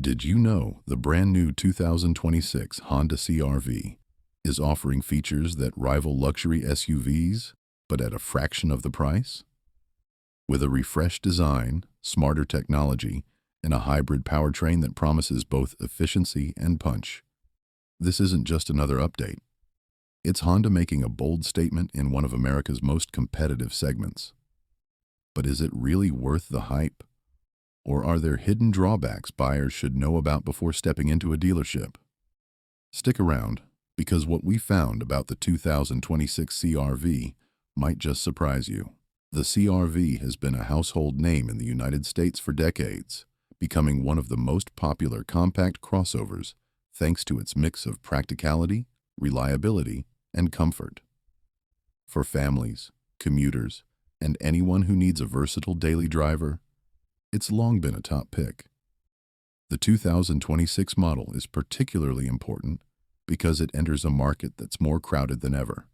Did you know the brand new 2026 Honda CR-V is offering features that rival luxury SUVs, but at a fraction of the price? With a refreshed design, smarter technology, and a hybrid powertrain that promises both efficiency and punch, this isn't just another update. It's Honda making a bold statement in one of America's most competitive segments. But is it really worth the hype? Or are there hidden drawbacks buyers should know about before stepping into a dealership? Stick around, because what we found about the 2026 CR-V might just surprise you. The CR-V has been a household name in the United States for decades, becoming one of the most popular compact crossovers thanks to its mix of practicality, reliability, and comfort. For families, commuters, and anyone who needs a versatile daily driver, it's long been a top pick. The 2026 model is particularly important because it enters a market that's more crowded than ever,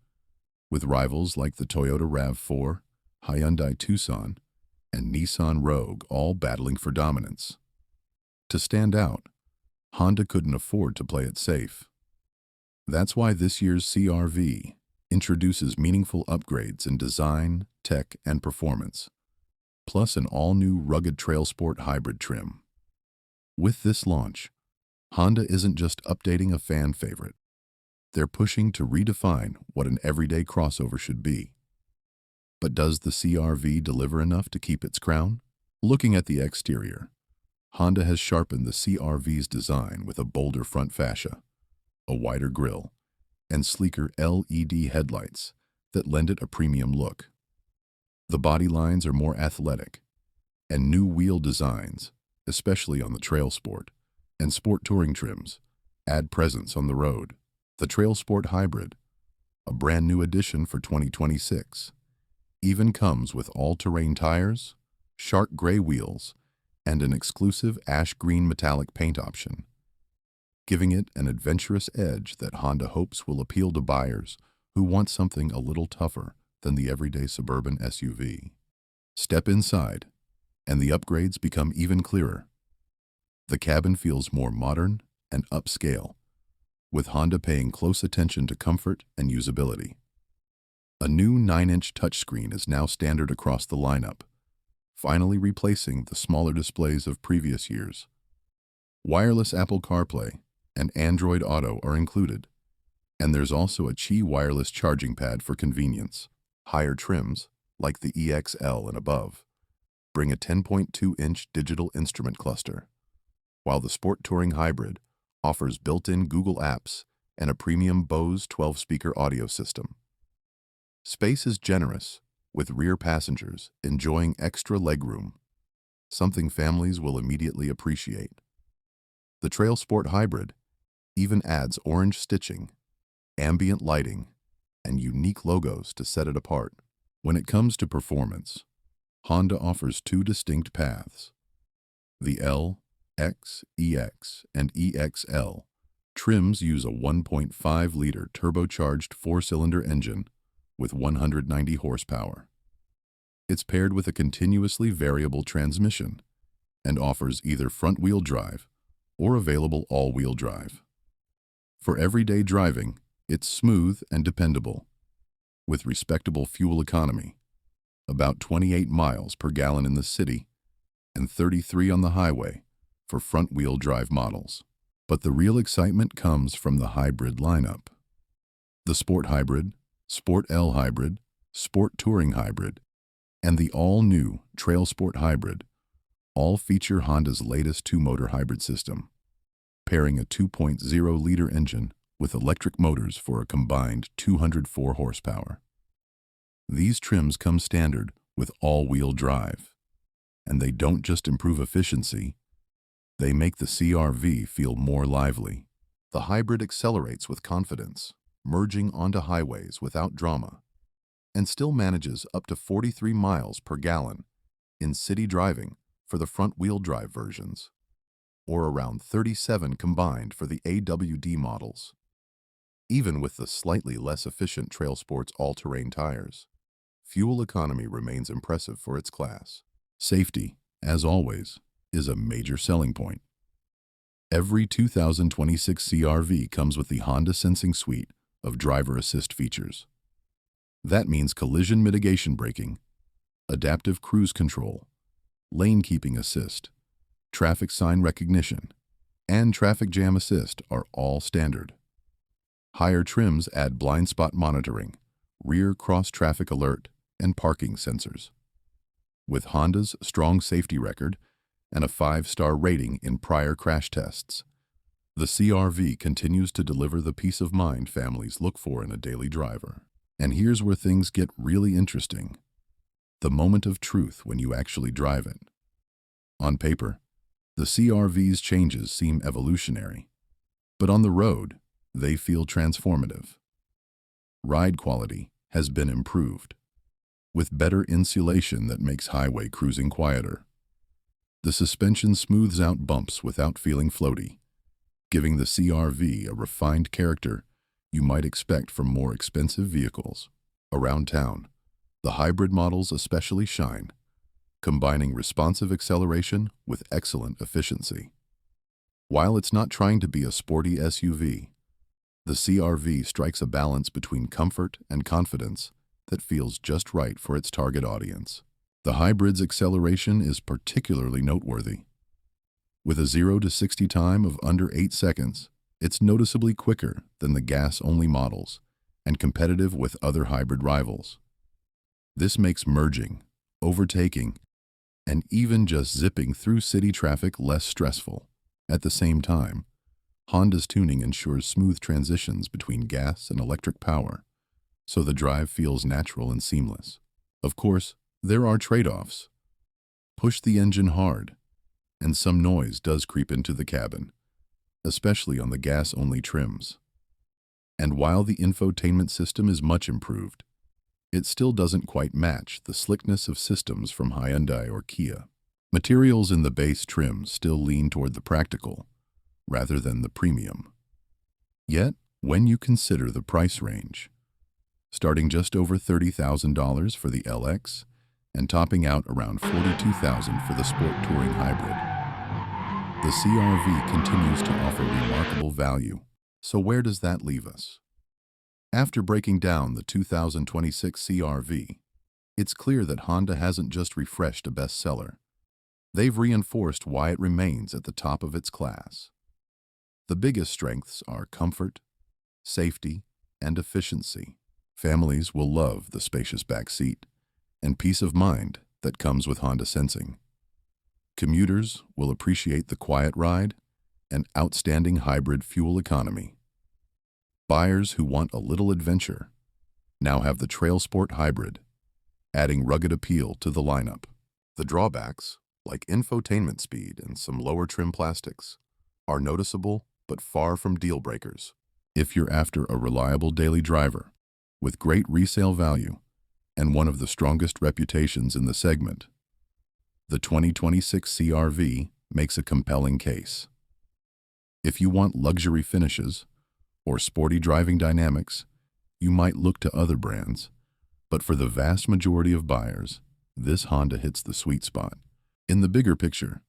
with rivals like the Toyota RAV4, Hyundai Tucson, and Nissan Rogue all battling for dominance. To stand out, Honda couldn't afford to play it safe. That's why this year's CR-V introduces meaningful upgrades in design, tech, and performance, plus an all-new rugged Trail Sport hybrid trim. With this launch, Honda isn't just updating a fan favorite. They're pushing to redefine what an everyday crossover should be. But does the CR-V deliver enough to keep its crown? Looking at the exterior, Honda has sharpened the CR-V's design with a bolder front fascia, a wider grille, and sleeker LED headlights that lend it a premium look. The body lines are more athletic, and new wheel designs, especially on the Trail Sport and Sport Touring trims, add presence on the road. The Trail Sport Hybrid, a brand new addition for 2026, even comes with all-terrain tires, shark gray wheels, and an exclusive ash green metallic paint option, giving it an adventurous edge that Honda hopes will appeal to buyers who want something a little tougher than the everyday suburban SUV. Step inside, and the upgrades become even clearer. The cabin feels more modern and upscale, with Honda paying close attention to comfort and usability. A new 9-inch touchscreen is now standard across the lineup, finally replacing the smaller displays of previous years. Wireless Apple CarPlay and Android Auto are included, and there's also a Qi wireless charging pad for convenience. Higher trims, like the EXL and above, bring a 10.2-inch digital instrument cluster, while the Sport Touring Hybrid offers built-in Google Apps and a premium Bose 12-speaker audio system. Space is generous, with rear passengers enjoying extra legroom, something families will immediately appreciate. The Trail Sport Hybrid even adds orange stitching, ambient lighting, and unique logos to set it apart. When it comes to performance, Honda offers two distinct paths. The L, X, EX, and EXL trims use a 1.5-liter turbocharged four-cylinder engine with 190 horsepower. It's paired with a continuously variable transmission and offers either front-wheel drive or available all-wheel drive. For everyday driving, it's smooth and dependable, with respectable fuel economy, about 28 miles per gallon in the city and 33 on the highway for front-wheel drive models. But the real excitement comes from the hybrid lineup. The Sport Hybrid, Sport L Hybrid, Sport Touring Hybrid, and the all-new Trail Sport Hybrid all feature Honda's latest two-motor hybrid system, pairing a 2.0-liter engine with electric motors for a combined 204 horsepower. These trims come standard with all-wheel drive, and they don't just improve efficiency, they make the CR-V feel more lively. The hybrid accelerates with confidence, merging onto highways without drama, and still manages up to 43 miles per gallon in city driving for the front-wheel drive versions, or around 37 combined for the AWD models. Even with the slightly less efficient Trail Sport's all-terrain tires, fuel economy remains impressive for its class. Safety, as always, is a major selling point. Every 2026 CR-V comes with the Honda Sensing suite of driver assist features. That means collision mitigation braking, adaptive cruise control, lane keeping assist, traffic sign recognition, and traffic jam assist are all standard. Higher trims add blind spot monitoring, rear cross-traffic alert, and parking sensors. With Honda's strong safety record and a 5-star rating in prior crash tests, the CR-V continues to deliver the peace of mind families look for in a daily driver. And here's where things get really interesting: the moment of truth when you actually drive it. On paper, the CR-V's changes seem evolutionary, but on the road, they feel transformative. Ride quality has been improved, with better insulation that makes highway cruising quieter. The suspension smooths out bumps without feeling floaty, giving the CR-V a refined character you might expect from more expensive vehicles. Around town, the hybrid models especially shine, combining responsive acceleration with excellent efficiency. While it's not trying to be a sporty SUV, the CR-V strikes a balance between comfort and confidence that feels just right for its target audience. The hybrid's acceleration is particularly noteworthy. With a 0 to 60 time of under 8 seconds, it's noticeably quicker than the gas-only models and competitive with other hybrid rivals. This makes merging, overtaking, and even just zipping through city traffic less stressful. At the same time, Honda's tuning ensures smooth transitions between gas and electric power, so the drive feels natural and seamless. Of course, there are trade-offs. Push the engine hard, and some noise does creep into the cabin, especially on the gas-only trims. And while the infotainment system is much improved, it still doesn't quite match the slickness of systems from Hyundai or Kia. Materials in the base trim still lean toward the practical, rather than the premium. Yet, when you consider the price range, starting just over $30,000 for the LX and topping out around $42,000 for the Sport Touring Hybrid, the CR-V continues to offer remarkable value. So where does that leave us? After breaking down the 2026 CR-V, it's clear that Honda hasn't just refreshed a bestseller. They've reinforced why it remains at the top of its class. The biggest strengths are comfort, safety, and efficiency. Families will love the spacious back seat and peace of mind that comes with Honda Sensing. Commuters will appreciate the quiet ride and outstanding hybrid fuel economy. Buyers who want a little adventure now have the Trail Sport Hybrid, adding rugged appeal to the lineup. The drawbacks, like infotainment speed and some lower trim plastics, are noticeable but far from deal breakers. If you're after a reliable daily driver with great resale value and one of the strongest reputations in the segment, the 2026 CR-V makes a compelling case. If you want luxury finishes or sporty driving dynamics, you might look to other brands, but for the vast majority of buyers, this Honda hits the sweet spot. In the bigger picture,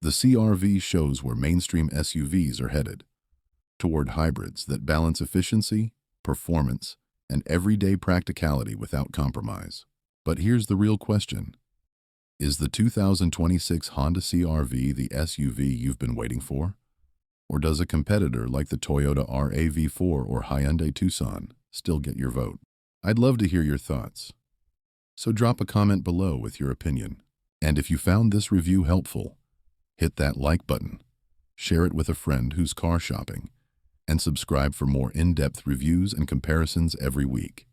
the CR-V shows where mainstream SUVs are headed, toward hybrids that balance efficiency, performance, and everyday practicality without compromise. But here's the real question. Is the 2026 Honda CR-V the SUV you've been waiting for? Or does a competitor like the Toyota RAV4 or Hyundai Tucson still get your vote? I'd love to hear your thoughts. So drop a comment below with your opinion. And if you found this review helpful, hit that like button, share it with a friend who's car shopping, and subscribe for more in-depth reviews and comparisons every week.